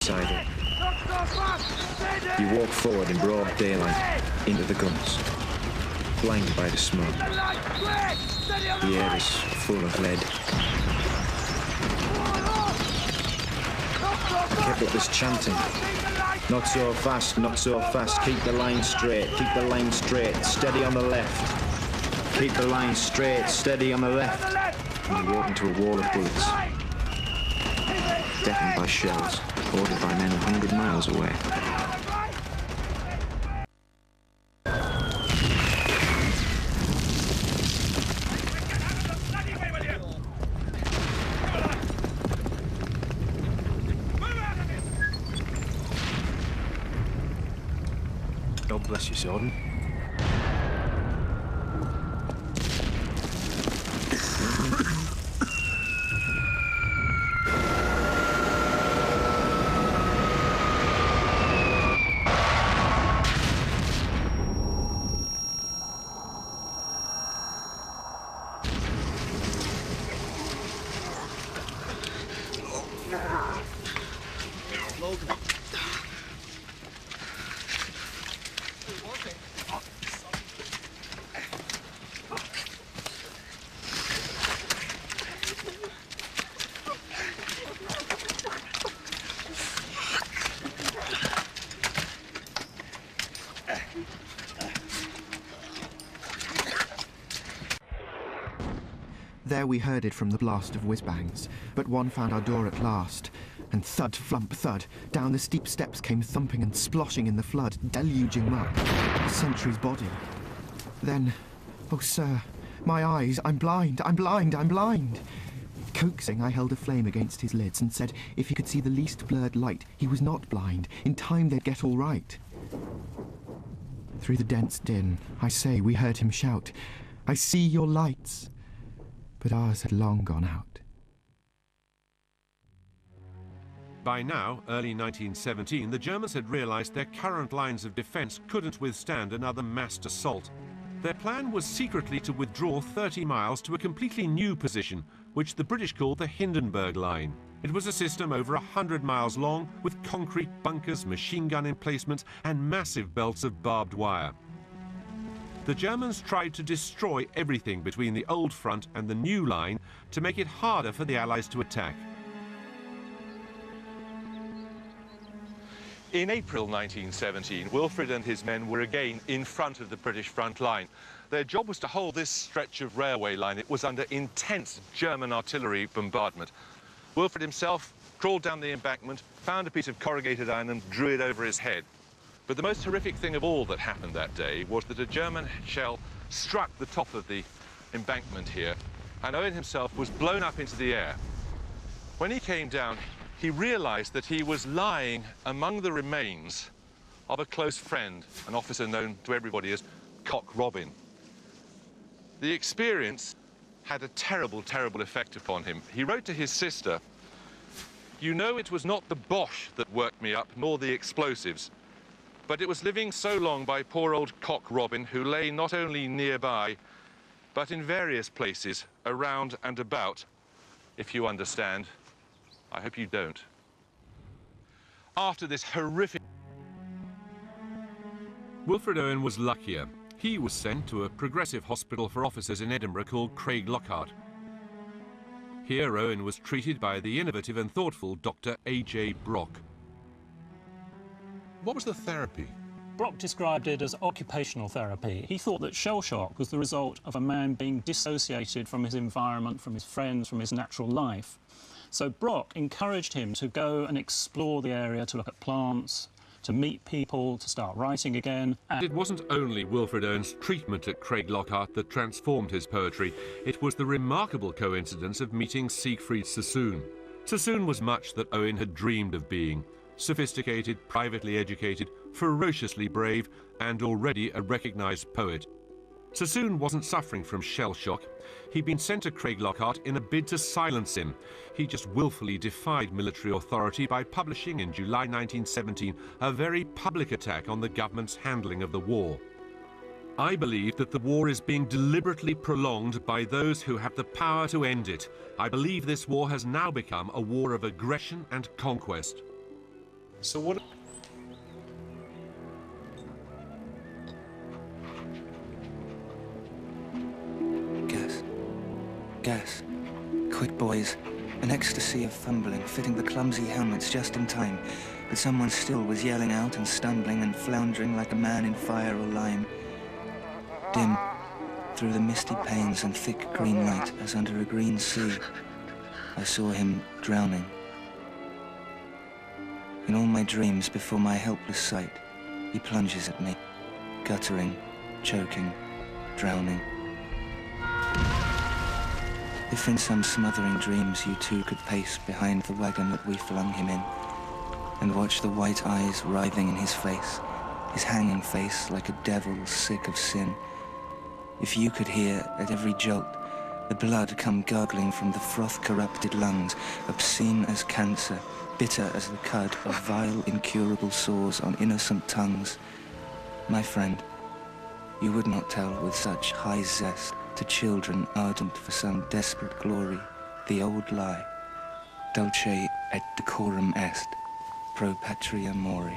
side up. You walk forward in broad daylight into the guns, blinded by the smoke. The air is full of lead. I kept up this chanting. Not so fast, not so fast. Keep the line straight, keep the line straight. Steady on the left. Keep the line straight, steady on the left. And you walk into a wall of bullets. Deafened by shells, ordered by men 100 miles away. God bless you, Jordan. There we herded from the blast of whiz-bangs, but one found our door at last, and thud, flump, thud, down the steep steps came thumping and sploshing in the flood, deluging muck, a sentry's body. Then, oh sir, my eyes, I'm blind, I'm blind, I'm blind. Coaxing, I held a flame against his lids and said if he could see the least blurred light, he was not blind, in time they'd get all right. Through the dense din, I say, we heard him shout, I see your lights. But ours had long gone out. By now, early 1917, the Germans had realized their current lines of defense couldn't withstand another massed assault. Their plan was secretly to withdraw 30 miles to a completely new position, which the British called the Hindenburg Line. It was a system over 100 miles long, with concrete bunkers, machine gun emplacements, and massive belts of barbed wire. The Germans tried to destroy everything between the old front and the new line to make it harder for the Allies to attack. In April 1917, Wilfred and his men were again in front of the British front line. Their job was to hold this stretch of railway line. It was under intense German artillery bombardment. Wilfred himself crawled down the embankment, found a piece of corrugated iron and drew it over his head. But the most horrific thing of all that happened that day was that a German shell struck the top of the embankment here, and Owen himself was blown up into the air. When he came down, he realized that he was lying among the remains of a close friend, an officer known to everybody as Cock Robin. The experience had a terrible, terrible effect upon him. He wrote to his sister, "You know it was not the Boche that worked me up, nor the explosives. But it was living so long by poor old Cock Robin, who lay not only nearby, but in various places, around and about, if you understand. I hope you don't." After this horrific... Wilfred Owen was luckier. He was sent to a progressive hospital for officers in Edinburgh called Craig Lockhart. Here Owen was treated by the innovative and thoughtful Dr. A.J. Brock. What was the therapy? Brock described it as occupational therapy. He thought that shell shock was the result of a man being dissociated from his environment, from his friends, from his natural life. So Brock encouraged him to go and explore the area, to look at plants, to meet people, to start writing again. And it wasn't only Wilfred Owen's treatment at Craig Lockhart that transformed his poetry. It was the remarkable coincidence of meeting Siegfried Sassoon. Sassoon was much that Owen had dreamed of being. Sophisticated, privately educated, ferociously brave, and already a recognised poet. Sassoon wasn't suffering from shell shock. He'd been sent to Craig Lockhart in a bid to silence him. He just willfully defied military authority by publishing in July 1917 a very public attack on the government's handling of the war. I believe that the war is being deliberately prolonged by those who have the power to end it. I believe this war has now become a war of aggression and conquest. So what... Gas. Quick, boys. An ecstasy of fumbling, fitting the clumsy helmets just in time. But someone still was yelling out and stumbling and floundering like a man in fire or lime. Dim, through the misty panes and thick green light as under a green sea, I saw him drowning. In all my dreams before my helpless sight, he plunges at me, guttering, choking, drowning. If in some smothering dreams you too could pace behind the wagon that we flung him in, and watch the white eyes writhing in his face, his hanging face like a devil sick of sin, if you could hear at every jolt the blood come gurgling from the froth-corrupted lungs, obscene as cancer, bitter as the cud of vile, incurable sores on innocent tongues, my friend, you would not tell with such high zest to children ardent for some desperate glory, the old lie, dulce et decorum est, pro patria mori.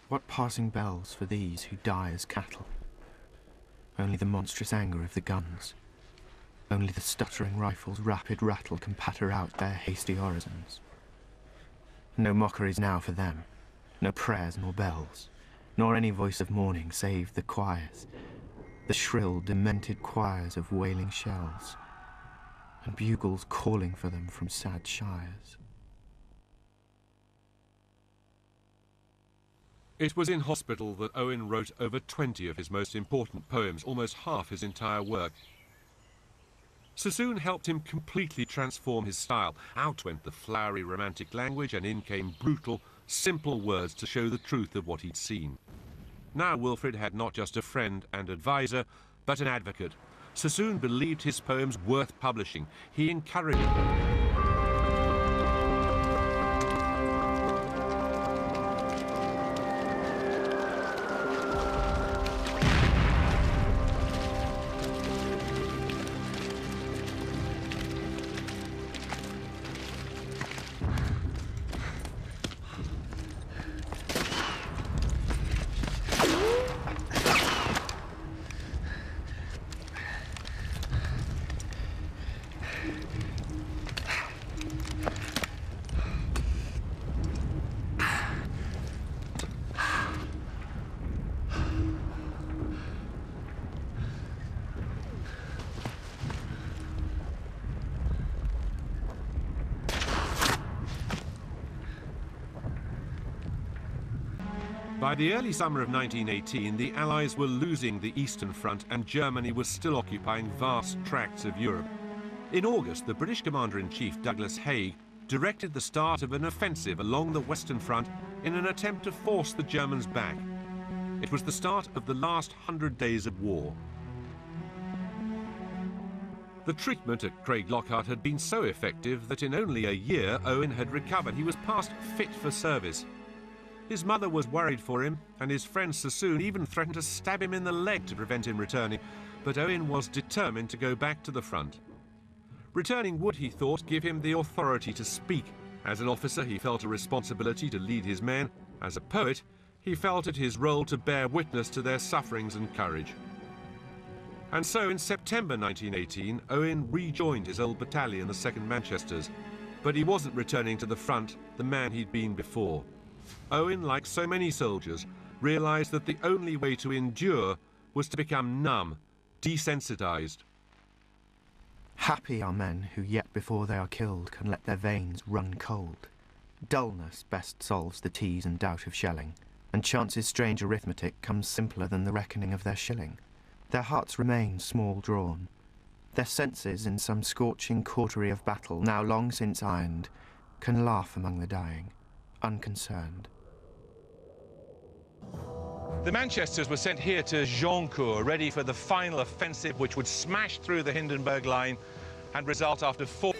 What passing bells for these who die as cattle? Only the monstrous anger of the guns. Only the stuttering rifle's rapid rattle can patter out their hasty orisons. No mockeries now for them, no prayers nor bells, nor any voice of mourning save the choirs, the shrill, demented choirs of wailing shells, and bugles calling for them from sad shires. It was in hospital that Owen wrote over 20 of his most important poems, almost half his entire work. Sassoon helped him completely transform his style. Out went the flowery romantic language and in came brutal, simple words to show the truth of what he'd seen. Now Wilfred had not just a friend and advisor, but an advocate. Sassoon believed his poems worth publishing. He encouraged them. By the early summer of 1918, the Allies were losing the Eastern Front and Germany was still occupying vast tracts of Europe. In August, the British Commander-in-Chief Douglas Haig directed the start of an offensive along the Western Front in an attempt to force the Germans back. It was the start of the last 100 days of war. The treatment at Craiglockhart had been so effective that in only a year Owen had recovered. He was past fit for service. His mother was worried for him, and his friend Sassoon even threatened to stab him in the leg to prevent him returning, but Owen was determined to go back to the front. Returning would, he thought, give him the authority to speak. As an officer, he felt a responsibility to lead his men. As a poet, he felt it his role to bear witness to their sufferings and courage. And so, in September 1918, Owen rejoined his old battalion, the 2nd Manchesters. But he wasn't returning to the front the man he'd been before. Owen, like so many soldiers, realized that the only way to endure was to become numb, desensitized. Happy are men who yet before they are killed can let their veins run cold. Dullness best solves the tease and doubt of shelling, and chance's strange arithmetic comes simpler than the reckoning of their shilling. Their hearts remain small drawn. Their senses in some scorching cautery of battle, now long since ironed, can laugh among the dying, unconcerned. The Manchesters were sent here to Joncourt, ready for the final offensive which would smash through the Hindenburg line and result after 4...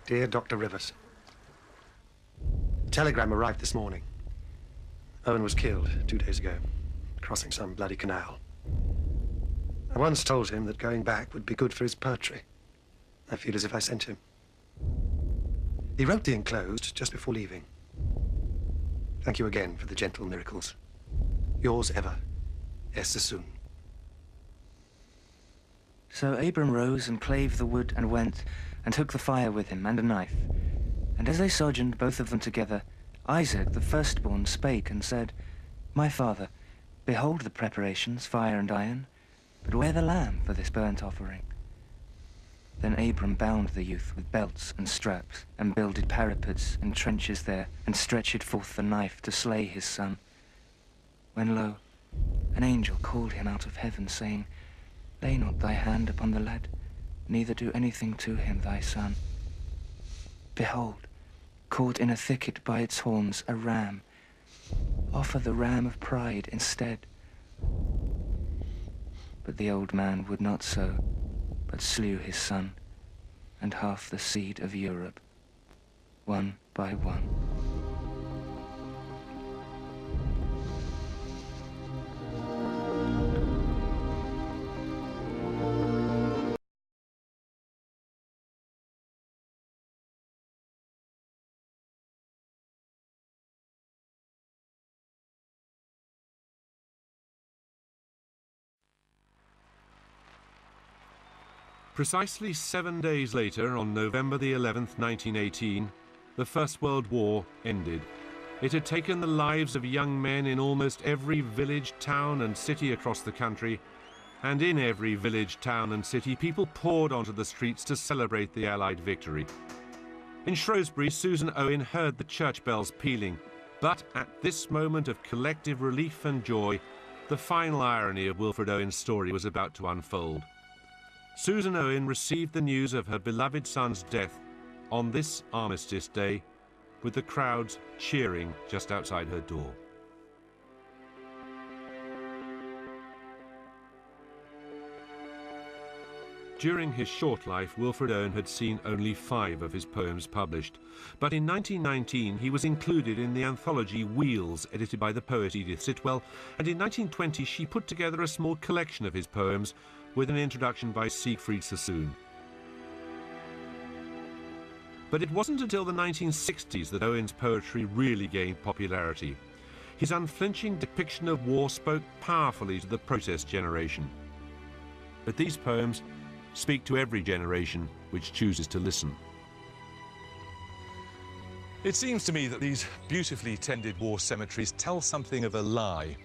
Dear Dr. Rivers, a telegram arrived this morning. Owen was killed 2 days ago, crossing some bloody canal. I once told him that going back would be good for his poetry. I feel as if I sent him. He wrote the enclosed just before leaving. Thank you again for the gentle miracles. Yours ever, S. Sassoon. So Abram rose and clave the wood and went, and took the fire with him and a knife. And as they sojourned both of them together, Isaac the firstborn spake and said, My father, behold the preparations, fire and iron, but where the lamb for this burnt offering? Then Abram bound the youth with belts and straps, and builded parapets and trenches there, and stretched forth the knife to slay his son. When lo, an angel called him out of heaven, saying, Lay not thy hand upon the lad, neither do anything to him, thy son. Behold, caught in a thicket by its horns, a ram. Offer the ram of pride instead. But the old man would not so, but slew his son, and half the seed of Europe, one by one. Precisely 7 days later, on November the 11th, 1918, the First World War ended. It had taken the lives of young men in almost every village, town and city across the country, and in every village, town and city, people poured onto the streets to celebrate the Allied victory. In Shrewsbury, Susan Owen heard the church bells pealing, but at this moment of collective relief and joy, the final irony of Wilfred Owen's story was about to unfold. Susan Owen received the news of her beloved son's death on this Armistice Day, with the crowds cheering just outside her door. During his short life, Wilfred Owen had seen only 5 of his poems published, but in 1919 he was included in the anthology Wheels, edited by the poet Edith Sitwell, and in 1920 she put together a small collection of his poems with an introduction by Siegfried Sassoon. But it wasn't until the 1960s that Owen's poetry really gained popularity. His unflinching depiction of war spoke powerfully to the protest generation. But these poems speak to every generation which chooses to listen. It seems to me that these beautifully tended war cemeteries tell something of a lie.